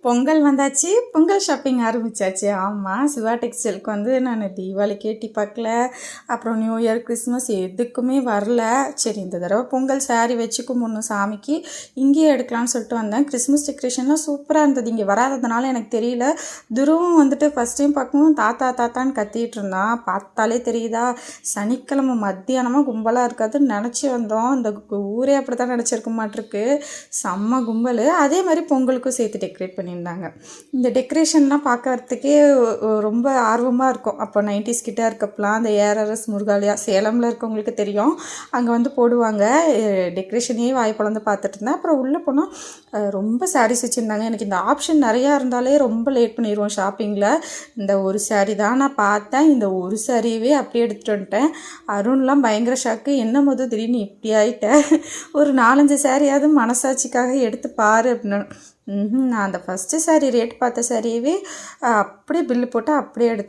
பொங்கல் வந்தாச்சு. பொங்கல் ஷாப்பிங் ஆரம்பிச்சாச்சு. ஆமாம், சிவா டெக்ஸ்டைலுக்கு வந்து நான் தீபாவளிக்கு எட்டி பார்க்கல, அப்புறம் நியூ இயர், கிறிஸ்மஸ் எதுக்குமே வரல. சரி, இந்த தடவை பொங்கல் சாரீ வச்சு கும்பிடணும் சாமிக்கு, இங்கேயே எடுக்கலாம்னு சொல்லிட்டு வந்தேன். கிறிஸ்மஸ் டெக்கரேஷன்லாம் சூப்பராக இருந்தது. இங்கே வராததுனால எனக்கு தெரியல. துருவம் வந்துட்டு ஃபஸ்ட் டைம் பார்க்கவும் தாத்தா தாத்தான்னு கத்திட்டு இருந்தான். பார்த்தாலே தெரியுதா, சனிக்கிழமை மத்தியானமாக கும்பலாக இருக்காதுன்னு நினச்சி வந்தோம். இந்த ஊரே அப்படி தான் நினச்சிருக்க மாட்டிருக்கு. செம்ம கும்பல். அதே மாதிரி பொங்கலுக்கும் சேர்த்து டெக்கரேட் பண்ணியிருந்தாங்க. இந்த டெக்கரேஷன்லாம் பார்க்கறதுக்கே ரொம்ப ஆர்வமாக இருக்கும். அப்போ 90s கிட்ட இருக்கப்பலாம் அந்த ஏஆர்எஸ் முருகாலயா சேலமில் இருக்கவங்களுக்கு தெரியும், அங்கே வந்து போடுவாங்க. டெக்கரேஷனே வாய் பிளந்து பார்த்துட்டு இருந்தேன். அப்புறம் உள்ளே போனால் ரொம்ப சாரீஸ் வச்சுருந்தாங்க. எனக்கு இந்த ஆப்ஷன் நிறையா இருந்தாலே ரொம்ப லேட் பண்ணிடுவோம் ஷாப்பிங்கில். இந்த ஒரு சாரீ தான் நான் பார்த்தேன். இந்த ஒரு சாரீவே அப்படியே எடுத்துகிட்டு வந்துட்டேன். அருண்லாம் பயங்கர ஷாக்கு, என்ன மொதல் திடீர்னு இப்படி ஆகிட்டேன், ஒரு 4-5 சாரியாவது மனசாட்சிக்காக எடுத்து பாரு அப்படின்னு. நான் அந்த ஃபஸ்ட்டு சாரீ ரேட் பார்த்த சாரியவே அப்படியே பில்லு போட்டு அப்படியே எடுத்து